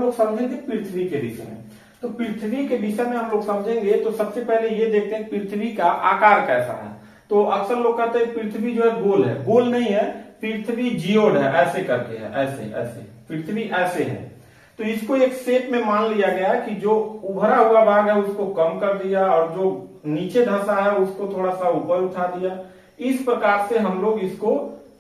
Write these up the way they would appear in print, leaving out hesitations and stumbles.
लोग समझेंगे पृथ्वी के विषय में। तो पृथ्वी के विषय में हम लोग समझेंगे तो सबसे पहले ये देखते हैं पृथ्वी का आकार कैसा है। तो अक्सर लोग कहते हैं पृथ्वी जो है गोल है, गोल नहीं है, पृथ्वी जियोड है, ऐसे करके है, ऐसे ऐसे पृथ्वी ऐसे है। तो इसको एक शेप में मान लिया गया कि जो उभरा हुआ भाग है उसको कम कर दिया और जो नीचे धंसा है उसको थोड़ा सा ऊपर उठा दिया। इस प्रकार से हम लोग इसको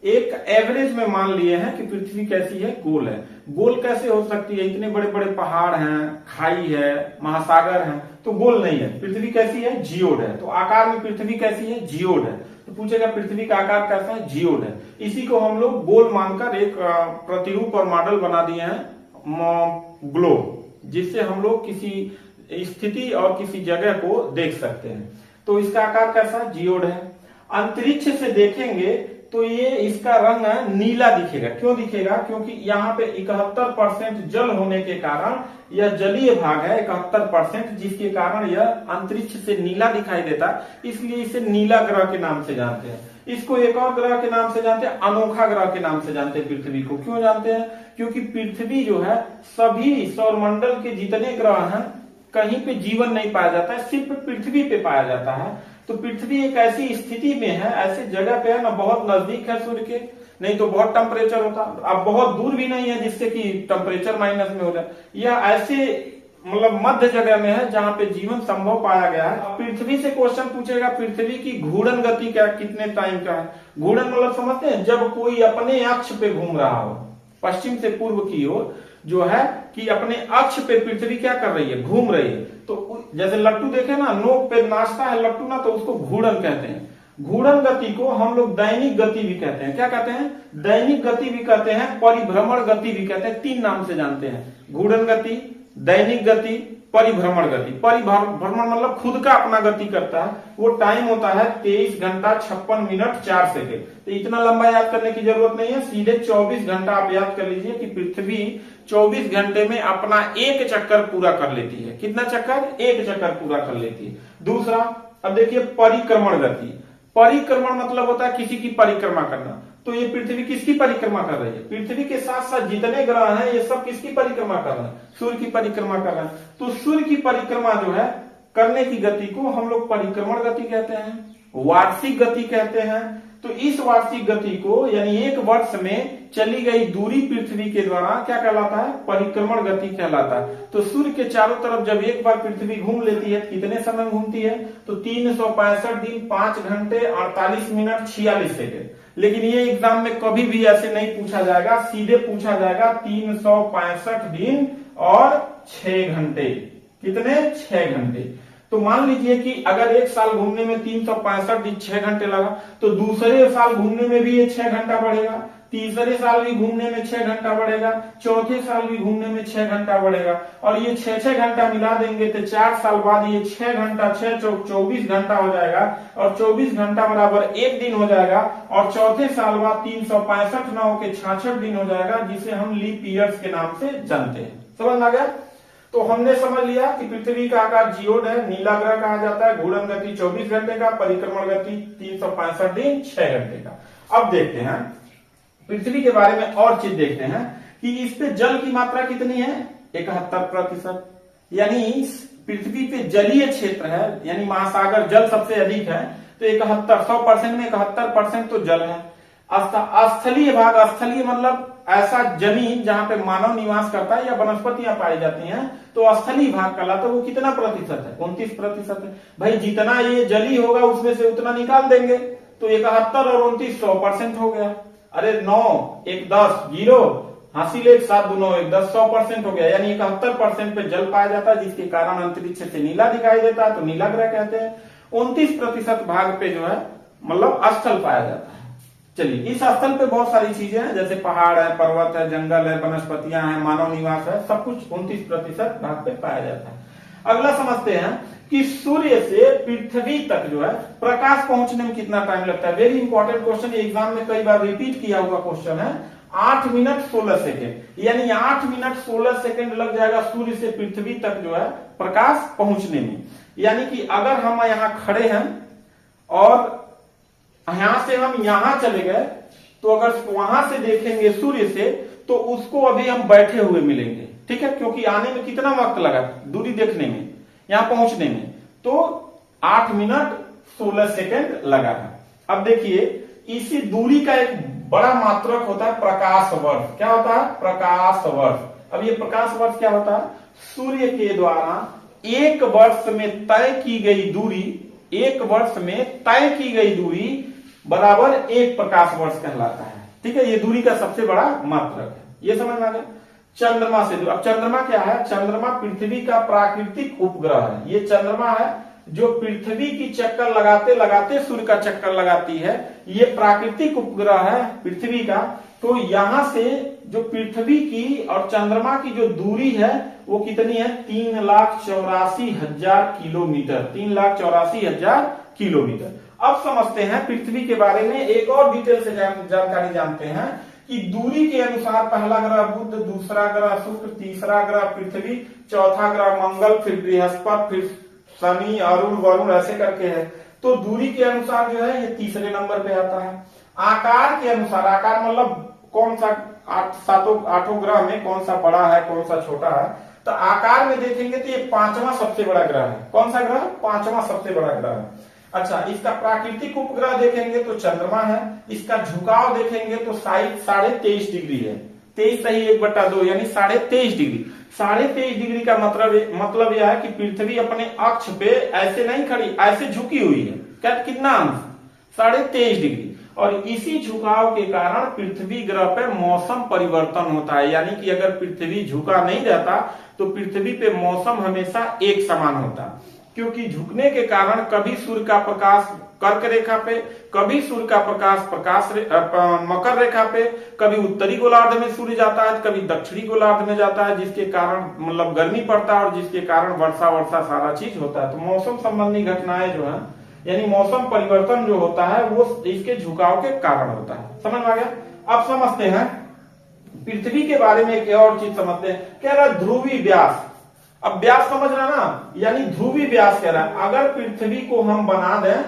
एक एवरेज में मान लिए हैं कि पृथ्वी कैसी है, गोल है। गोल कैसे हो सकती है, इतने बड़े बड़े पहाड़ हैं, खाई है, महासागर हैं, तो गोल नहीं है। पृथ्वी कैसी है, जियोड है। तो आकार में पृथ्वी कैसी है, जियोड है। तो पूछेगा पृथ्वी का आकार कैसा है, जियोड है। इसी को हम लोग गोल मानकर एक प्रतिरूप और मॉडल बना दिए हैं ग्लोब, जिससे हम लोग किसी स्थिति और किसी जगह को देख सकते हैं। तो इसका आकार कैसा है, जियोड है। अंतरिक्ष से देखेंगे तो ये इसका रंग नीला दिखेगा। क्यों दिखेगा, क्योंकि यहाँ पे 71% जल होने के कारण यह जलीय भाग है 71%, जिसके कारण यह अंतरिक्ष से नीला दिखाई देता, इसलिए इसे नीला ग्रह के नाम से जानते हैं। इसको एक और ग्रह के नाम से जानते हैं, अनोखा ग्रह के नाम से जानते हैं पृथ्वी को। क्यों जानते हैं, क्योंकि पृथ्वी जो है सभी सौरमंडल के जितने ग्रह हैं कहीं पे जीवन नहीं पाया जाता है, सिर्फ पृथ्वी पे पाया जाता है। तो पृथ्वी एक ऐसी स्थिति में है, ऐसी जगह पे है ना, बहुत नजदीक है सूर्य के, नहीं तो बहुत टेम्परेचर होता, अब बहुत दूर भी नहीं है जिससे कि टेम्परेचर माइनस में हो जाए। यह ऐसे मतलब मध्य जगह में है जहां पे जीवन संभव पाया गया है। पृथ्वी से क्वेश्चन पूछेगा पृथ्वी की घूर्णन गति क्या, कितने टाइम का है। घूर्णन मतलब समझते हैं, जब कोई अपने अक्ष पे घूम रहा हो, पश्चिम से पूर्व की ओर जो है कि अपने अक्ष पे पृथ्वी क्या कर रही है, घूम रही है। तो जैसे लट्टू देखे ना, नोक पे नाचता है लट्टू ना, तो उसको घूर्णन कहते हैं। घूर्णन गति को हम लोग दैनिक गति भी कहते हैं। क्या कहते हैं, दैनिक गति भी कहते हैं, परिभ्रमण गति भी कहते हैं। तीन नाम से जानते हैं, घूर्णन गति, दैनिक गति, परिभ्रमण गति। परिभ्रमण मतलब खुद का अपना गति करता है, वो टाइम होता है 23 घंटा 56 मिनट 4 सेकेंड। तो इतना लंबा याद करने की जरूरत नहीं है, सीधे 24 घंटा आप याद कर लीजिए कि पृथ्वी 24 घंटे में अपना एक चक्कर पूरा कर लेती है। कितना चक्कर, एक चक्कर पूरा कर लेती है। दूसरा, अब देखिए परिक्रमण गति। परिक्रमण मतलब होता है किसी की परिक्रमा करना। तो ये पृथ्वी किसकी परिक्रमा कर रही है, पृथ्वी के साथ साथ जितने ग्रह हैं ये सब किसकी परिक्रमा कर रहे हैं, सूर्य की परिक्रमा कर रहे हैं। तो सूर्य की परिक्रमा जो है करने की गति को हम लोग परिक्रमण गति कहते हैं, वार्षिक गति कहते हैं। तो इस वार्षिक गति को यानी एक वर्ष में चली गई दूरी पृथ्वी के द्वारा क्या कहलाता है, परिक्रमण गति कहलाता है। तो सूर्य के चारों तरफ जब एक बार पृथ्वी घूम लेती है, कितने समय घूमती है, तो 365 दिन 5 घंटे 48 मिनट 46 सेकेंड। लेकिन ये एग्जाम में कभी भी ऐसे नहीं पूछा जाएगा, सीधे पूछा जाएगा 365 दिन और 6 घंटे। कितने, 6 घंटे। तो मान लीजिए कि अगर एक साल घूमने में 365 दिन 6 घंटे लगा, तो दूसरे साल घूमने में भी ये 6 घंटा बढ़ेगा, तीसरे साल भी घूमने में 6 घंटा बढ़ेगा, चौथे साल भी घूमने में 6 घंटा बढ़ेगा, और ये 6 घंटा मिला देंगे तो 4 साल बाद ये 6 घंटा 6 चौक 24 घंटा हो जाएगा, और 24 घंटा बराबर एक दिन हो जाएगा, और चौथे साल बाद 365 ना होकर 66 दिन हो जाएगा, जिसे हम लीप ईयर्स के नाम से जानते हैं। समझ आ गया। तो हमने समझ लिया कि पृथ्वी का आकार जियोड है, नीला ग्रह कहा जाता है, घूर्णन गति 24 घंटे का, परिक्रमण गति 365 दिन 6 घंटे का। अब देखते हैं पृथ्वी के बारे में और चीज देखते हैं कि इस पे जल की मात्रा कितनी है, 71%। यानी पृथ्वी पे जलीय क्षेत्र है, यानी महासागर जल सबसे अधिक है। तो 71, 100% में 71% तो जल है। स्थलीय भाग, स्थलीय मतलब ऐसा जमीन जहां पे मानव निवास करता है या वनस्पतियां पाई जाती हैं, तो स्थलीय भाग कहलाता है। वो कितना प्रतिशत है, 29% है। भाई जितना ये जली होगा उसमें से उतना निकाल देंगे, तो 71 और 29 100% हो गया। अरे 9 1 10 0 हासिल 1 7 2 9 1 10 100% हो गया। यानी 71% पे जल पाया जाता है, जिसके कारण अंतरिक्ष से नीला दिखाई देता है, तो नीला ग्रह कहते हैं। 29% भाग पे जो है मतलब स्थल पाया जाता है। चलिए, इस स्थल पे बहुत सारी चीजें हैं, जैसे पहाड़ है, पर्वत है, जंगल है, वनस्पतियां हैं, मानव निवास है, सब कुछ 29% भाग पे पाया जाता है। अगला समझते हैं कि सूर्य से पृथ्वी तक जो है प्रकाश पहुंचने में कितना टाइम लगता है। वेरी इंपॉर्टेंट क्वेश्चन, एग्जाम में कई बार रिपीट किया हुआ क्वेश्चन है। 8 मिनट 16 सेकेंड, यानी 8 मिनट 16 सेकेंड लग जाएगा सूर्य से पृथ्वी तक जो है प्रकाश पहुंचने में। यानी कि अगर हम यहाँ खड़े हैं और यहां से हम यहां चले गए, तो अगर वहां से देखेंगे सूर्य से, तो उसको अभी हम बैठे हुए मिलेंगे। ठीक है, क्योंकि आने में कितना वक्त लगा दूरी देखने में, यहां पहुंचने में, तो 8 मिनट 16 सेकंड लगा है। अब देखिए इसी दूरी का एक बड़ा मात्रक होता है प्रकाश वर्ष। क्या होता है? प्रकाश वर्ष। अब ये प्रकाश वर्ष क्या होता है? सूर्य के द्वारा एक वर्ष में तय की गई दूरी, एक वर्ष में तय की गई दूरी बराबर एक प्रकाश वर्ष कहलाता है। ठीक है, ये दूरी का सबसे बड़ा मात्रक है। ये समझ में आ गया। चंद्रमा से दूर। अब चंद्रमा क्या है? चंद्रमा पृथ्वी का प्राकृतिक उपग्रह है। ये चंद्रमा है जो पृथ्वी की चक्कर लगाते लगाते सूर्य का चक्कर लगाती है। ये प्राकृतिक उपग्रह है पृथ्वी का। तो यहां से जो पृथ्वी की और चंद्रमा की जो दूरी है वो कितनी है? 3,84,000 किलोमीटर। 3,84,000 किलोमीटर। अब समझते हैं पृथ्वी के बारे में, एक और डिटेल से जानकारी जानते हैं कि दूरी के अनुसार पहला ग्रह बुध, दूसरा ग्रह शुक्र, तीसरा ग्रह पृथ्वी, चौथा ग्रह मंगल, फिर बृहस्पति, फिर शनि, अरुण, वरुण, ऐसे करके है। तो दूरी के अनुसार जो है ये तीसरे नंबर पे आता है। आकार के अनुसार, आकार मतलब कौन सा आठों ग्रह में कौन सा बड़ा है कौन सा छोटा है, तो आकार में देखेंगे तो ये 5वां सबसे बड़ा ग्रह है। कौन सा ग्रह? 5वां सबसे बड़ा ग्रह है। अच्छा, इसका प्राकृतिक उपग्रह देखेंगे तो चंद्रमा है। इसका झुकाव देखेंगे तो साइड 23.5 डिग्री है। 23 सही 1/2 यानी 23.5 डिग्री। 23.5 डिग्री का मतलब यह है कि पृथ्वी अपने अक्ष पे ऐसे नहीं खड़ी, ऐसे झुकी हुई है। क्या कितना अंश? 23.5 डिग्री। और इसी झुकाव के कारण पृथ्वी ग्रह पर मौसम परिवर्तन होता है। यानी कि अगर पृथ्वी झुका नहीं रहता तो पृथ्वी पे मौसम हमेशा एक समान होता, क्योंकि झुकने के कारण कभी सूर्य का प्रकाश कर्क रेखा पे, कभी सूर्य का प्रकाश मकर रेखा पे, कभी उत्तरी गोलार्ध में सूर्य जाता है, कभी दक्षिणी गोलार्ध में जाता है, जिसके कारण मतलब गर्मी पड़ता है और जिसके कारण वर्षा सारा चीज होता है। तो मौसम संबंधी घटनाएं जो है यानी मौसम परिवर्तन जो होता है वो इसके झुकाव के कारण होता है। समझ में आ गया। अब समझते हैं पृथ्वी के बारे में एक और चीज समझते हैं। कह रहा है ध्रुवीय व्यास। अब व्यास समझ रहा ना, यानी ध्रुवीय व्यास कह रहा है अगर पृथ्वी को हम बना दें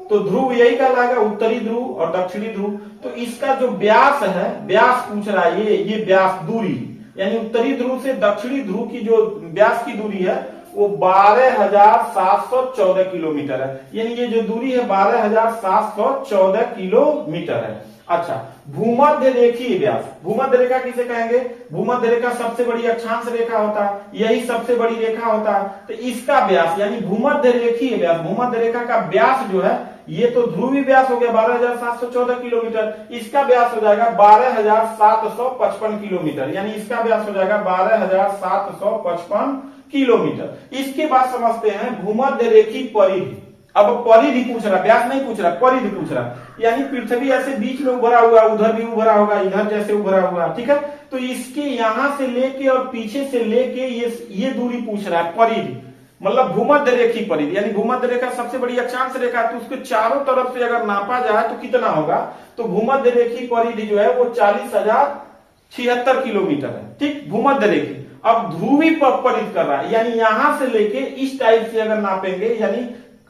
तो ध्रुव यही कहलाएगा, उत्तरी ध्रुव और दक्षिणी ध्रुव। तो इसका जो व्यास है, व्यास पूछ रहा है ये व्यास दूरी, यानी उत्तरी ध्रुव से दक्षिणी ध्रुव की जो व्यास की दूरी है वो 12,714 किलोमीटर है। यानी ये जो दूरी है 12,714 किलोमीटर है। अच्छा, भूमध्य रेखीय व्यास। भूमध्य रेखा किसे कहेंगे? भूमध्य रेखा सबसे बड़ी अक्षांश रेखा होता है, यही सबसे बड़ी रेखा होता है। तो इसका व्यास यानी भूमध्य रेखीय व्यास, भूमध्य रेखा का व्यास जो है ये तो ध्रुवीय व्यास हो गया 12,714 किलोमीटर। इसका व्यास हो जाएगा 12,755 किलोमीटर, यानी इसका व्यास हो जाएगा 12,755 किलोमीटर। इसके बाद समझते हैं भूमध्य रेखी परिधि। अब परिधि पूछ रहा, व्यास नहीं पूछ रहा, परिधि पूछ रहा। यानी पृथ्वी ऐसे बीच में उभरा हुआ, उधर भी उभरा होगा, इधर जैसे उभरा हुआ, ठीक है। तो इसके यहां से लेके और पीछे से लेके ये दूरी पूछ रहा है, परिधि मतलब भूमध्य रेखी परिधि। यानी भूमध्य रेखा सबसे बड़ी अक्षांश रेखा है, तो उसके चारों तरफ से अगर नापा जाए तो कितना होगा? तो भूमध्य रेखी परिधि जो है वो 40,076 किलोमीटर है। ठीक, भूमध्य रेखी। अब ध्रुवी परिधि कर रहा है, यानी यहां से लेके इस टाइप से अगर नापेंगे, यानी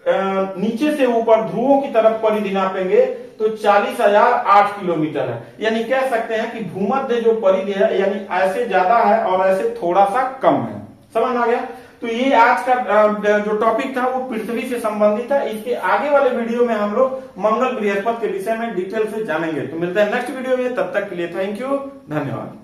नीचे से ऊपर ध्रुवों की तरफ परिधि नापेंगे तो 40,008 किलोमीटर है। यानी कह सकते हैं कि भूमध्य जो परिधि है यानी ऐसे ज्यादा है और ऐसे थोड़ा सा कम है। समझ में आ गया। तो ये आज का जो टॉपिक था वो पृथ्वी से संबंधित है। इसके आगे वाले वीडियो में हम लोग मंगल बृहस्पति के विषय में डिटेल से जानेंगे। तो मिलते हैं नेक्स्ट वीडियो में, तब तक के लिए थैंक यू, धन्यवाद।